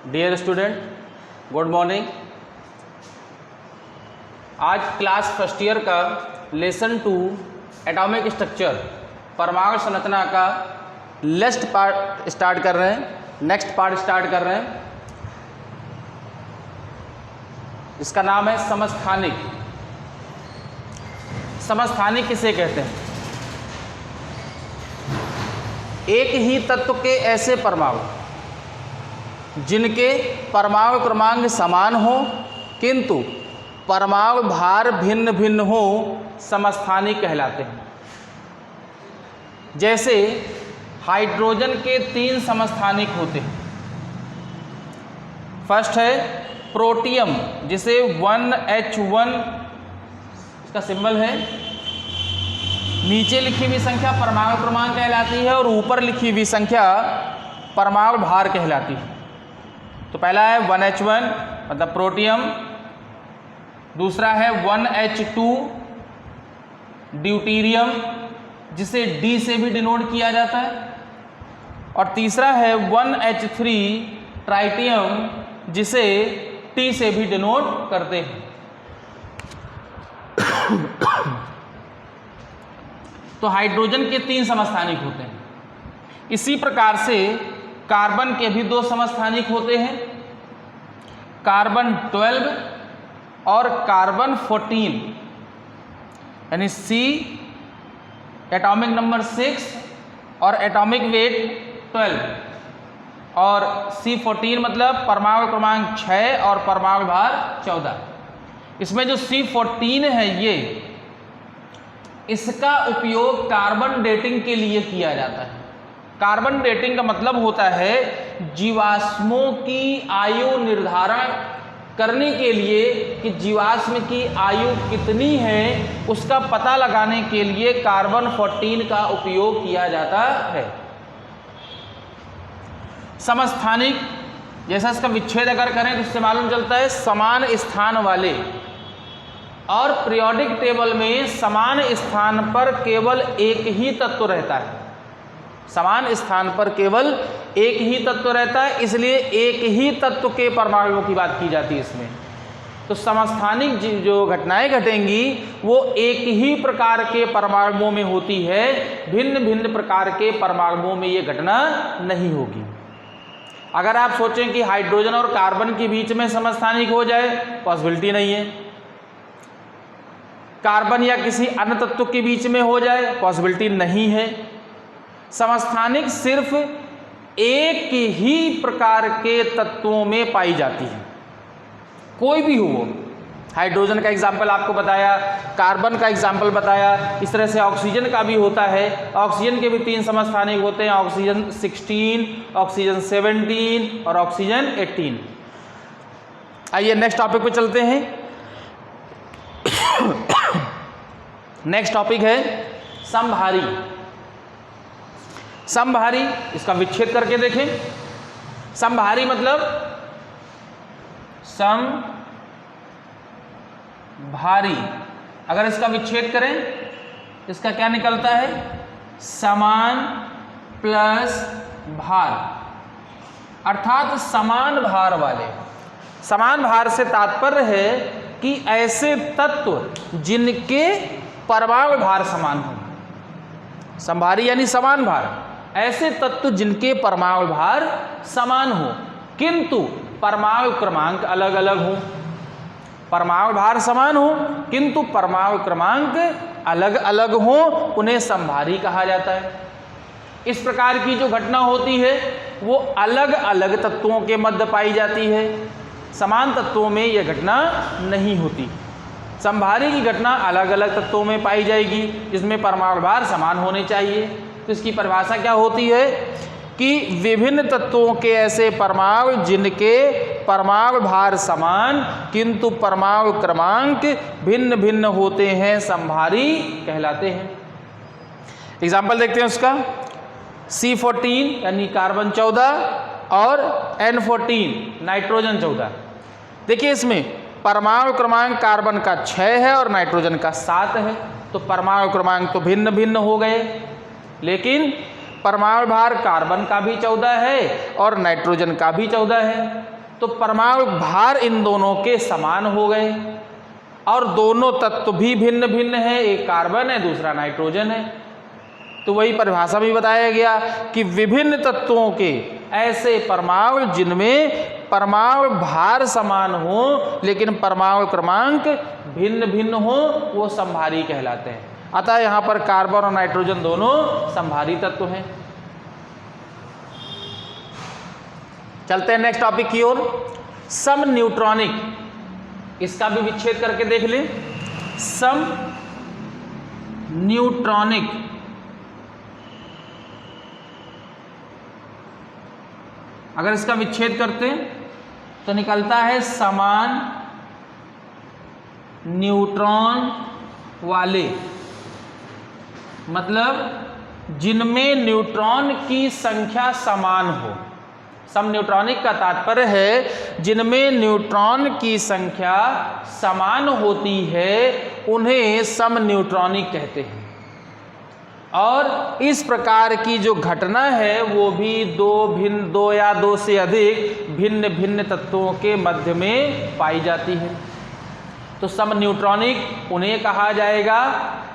Dear student, good morning. आज class first year का lesson 2 atomic structure परमाणु संरचना का नेक्स्ट पार्ट स्टार्ट कर रहे हैं। इसका नाम है समस्थानिक। समस्थानिक किसे कहते हैं? एक ही तत्व के ऐसे परमाणु जिनके परमाणु क्रमांक समान हो किंतु परमाणु भार भिन्न भिन्न हो, समस्थानिक कहलाते हैं। जैसे हाइड्रोजन के 3 समस्थानिक होते हैं। फर्स्ट है प्रोटियम, जिसे 1H1 इसका सिंबल है। नीचे लिखी हुई संख्या परमाणु क्रमांक कहलाती है और ऊपर लिखी हुई संख्या परमाणु भार कहलाती है। तो पहला है 1H1 मतलब प्रोटियम, दूसरा है 1H2 ड्यूटीरियम, जिसे D से भी डिनोट किया जाता है, और तीसरा है 1H3 ट्राइटियम, जिसे T से भी डिनोट करते हैं। तो हाइड्रोजन के 3 समस्थानिक होते हैं। इसी प्रकार से कार्बन के भी 2 समस्थानिक होते हैं, कार्बन 12 और कार्बन 14, यानी C एटॉमिक नंबर 6 और एटॉमिक वेट 12, और C14 मतलब परमाणु क्रमांक 6 और परमाणु भार 14। इसमें जो C14 है इसका उपयोग कार्बन डेटिंग के लिए किया जाता है। कार्बन डेटिंग का मतलब होता है जीवाश्मों की आयु निर्धारण करने के लिए कि जीवाश्म की आयु कितनी है, उसका पता लगाने के लिए कार्बन 14 का उपयोग किया जाता है। समस्थानिक, जैसा इसका विच्छेद अगर करें तो इससे मालूम चलता है समान स्थान वाले, और पीरियोडिक टेबल में समान स्थान पर केवल एक ही तत्व रहता है। समान स्थान पर केवल एक ही तत्व रहता है, इसलिए एक ही तत्व के परमाणुओं की बात की जाती है इसमें। तो समस्थानिक जो घटनाएं घटेंगी वो एक ही प्रकार के परमाणुओं में होती है, भिन्न भिन्न प्रकार के परमाणुओं में ये घटना नहीं होगी। अगर आप सोचें कि हाइड्रोजन और कार्बन के बीच में समस्थानिक हो जाए, पॉसिबिलिटी नहीं है। कार्बन या किसी अन्य तत्व के बीच में हो जाए, पॉसिबिलिटी नहीं है। समस्थानिक सिर्फ एक ही प्रकार के तत्वों में पाई जाती है, कोई भी हो। हाइड्रोजन का एग्जाम्पल आपको बताया, कार्बन का एग्जाम्पल बताया, इस तरह से ऑक्सीजन का भी होता है। ऑक्सीजन के भी 3 समस्थानिक होते हैं, ऑक्सीजन 16, ऑक्सीजन 17 और ऑक्सीजन 18। आइए नेक्स्ट टॉपिक पे चलते हैं। नेक्स्ट टॉपिक है समभारी। समभारी, इसका विच्छेद करके देखें। समभारी मतलब समभारी, अगर इसका विच्छेद करें इसका क्या निकलता है? समान प्लस भार, अर्थात समान भार वाले। समान भार से तात्पर्य है कि ऐसे तत्व जिनके परमाणु भार समान हो। समभारी यानी समान भार, ऐसे तत्व जिनके परमाणु भार समान हो किंतु परमाणु क्रमांक अलग अलग हो। परमाणु भार समान हो किंतु परमाणु क्रमांक अलग अलग हो, उन्हें समभारी कहा जाता है। इस प्रकार की जो घटना होती है वो अलग अलग तत्वों के मध्य पाई जाती है, समान तत्वों में यह घटना नहीं होती। समभारी की घटना अलग अलग तत्वों में पाई जाएगी जिसमें परमाणु भार समान होने चाहिए। तो इसकी परिभाषा क्या होती है कि विभिन्न तत्वों के ऐसे परमाणु जिनके परमाणु भार समान किंतु परमाणु क्रमांक भिन्न भिन्न होते हैं, समभारी कहलाते हैं। एग्जाम्पल देखते हैं उसका। C14 यानी कार्बन 14 और N14 नाइट्रोजन 14। देखिए इसमें परमाणु क्रमांक कार्बन का 6 है और नाइट्रोजन का 7 है, तो परमाणु क्रमांक तो भिन्न भिन्न हो गए, लेकिन परमाणु भार कार्बन का भी 14 है और नाइट्रोजन का भी 14 है, तो परमाणु भार इन दोनों के समान हो गए और दोनों तत्व भी भिन्न भिन्न है, एक कार्बन है दूसरा नाइट्रोजन है। तो वही परिभाषा में बताया गया कि विभिन्न तत्वों के ऐसे परमाणु जिनमें परमाणु भार समान हो लेकिन परमाणु क्रमांक भिन्न भिन्न हो वो समभारी कहलाते हैं। अतः यहाँ पर कार्बन और नाइट्रोजन दोनों समभारी तत्व हैं। चलते हैं नेक्स्ट टॉपिक की ओर, सम न्यूट्रॉनिक। इसका भी विच्छेद करके देख लें। सम न्यूट्रॉनिक अगर इसका विच्छेद करते तो निकलता है समान न्यूट्रॉन वाले, मतलब जिनमें न्यूट्रॉन की संख्या समान हो। सम न्यूट्रॉनिक का तात्पर्य है जिनमें न्यूट्रॉन की संख्या समान होती है उन्हें सम न्यूट्रॉनिक कहते हैं। और इस प्रकार की जो घटना है वो भी दो या दो से अधिक भिन्न भिन्न तत्वों के मध्य में पाई जाती है। तो सम न्यूट्रॉनिक उन्हें कहा जाएगा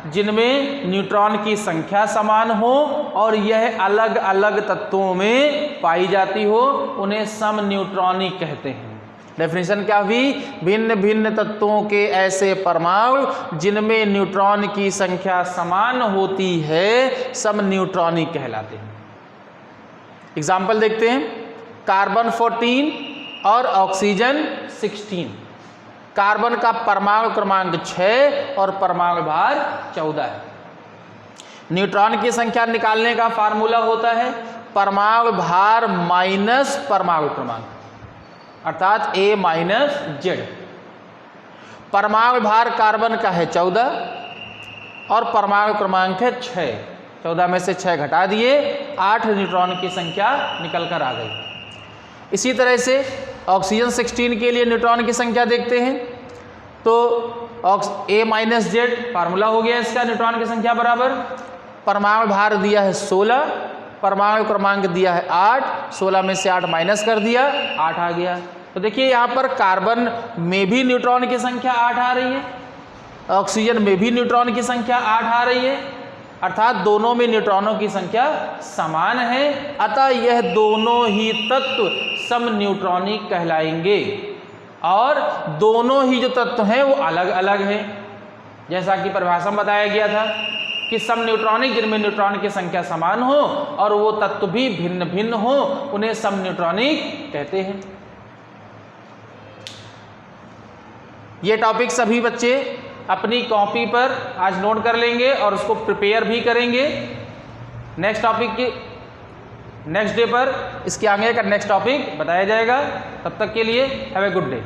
जिनमें न्यूट्रॉन की संख्या समान हो और यह अलग अलग तत्वों में पाई जाती हो, उन्हें सम न्यूट्रॉनिक कहते हैं। डेफिनेशन क्या हुई? भिन्न भिन्न तत्वों के ऐसे परमाणु जिनमें न्यूट्रॉन की संख्या समान होती है सम न्यूट्रॉनिक कहलाते हैं। एग्जाम्पल देखते हैं, कार्बन 14 और ऑक्सीजन 16। कार्बन का परमाणु क्रमांक 6 और परमाणु भार 14 है। न्यूट्रॉन की संख्या निकालने का फार्मूला होता है परमाणु भार माइनस परमाणु क्रमांक, अर्थात A माइनस जेड। परमाणु भार कार्बन का है 14 और परमाणु क्रमांक है 6। 14 में से 6 घटा दिए, 8 न्यूट्रॉन की संख्या निकल कर आ गई। इसी तरह से ऑक्सीजन 16 के लिए न्यूट्रॉन की संख्या देखते हैं तो A माइनस जेड फार्मूला हो गया इसका, न्यूट्रॉन की संख्या बराबर परमाणु भार दिया है 16, परमाणु क्रमांक दिया है 8, 16 में से 8 माइनस कर दिया, 8 आ गया। तो देखिए यहाँ पर कार्बन में भी न्यूट्रॉन की संख्या 8 आ रही है, ऑक्सीजन में भी न्यूट्रॉन की संख्या 8 आ रही है, अर्थात दोनों में न्यूट्रॉनों की संख्या समान है। अतः यह दोनों ही तत्व सम न्यूट्रॉनिक कहलाएंगे और दोनों ही जो तत्व हैं वो अलग अलग हैं। जैसा कि परिभाषा में बताया गया था कि सम न्यूट्रॉनिक जिनमें न्यूट्रॉन की संख्या समान हो और वो तत्व भी भिन्न भिन्न हो उन्हें सम न्यूट्रॉनिक कहते हैं। ये टॉपिक सभी बच्चे अपनी कॉपी पर आज नोट कर लेंगे और उसको प्रिपेयर भी करेंगे। नेक्स्ट टॉपिक की नेक्स्ट डे पर इसके आगे का नेक्स्ट टॉपिक बताया जाएगा। तब तक के लिए हैव ए गुड डे।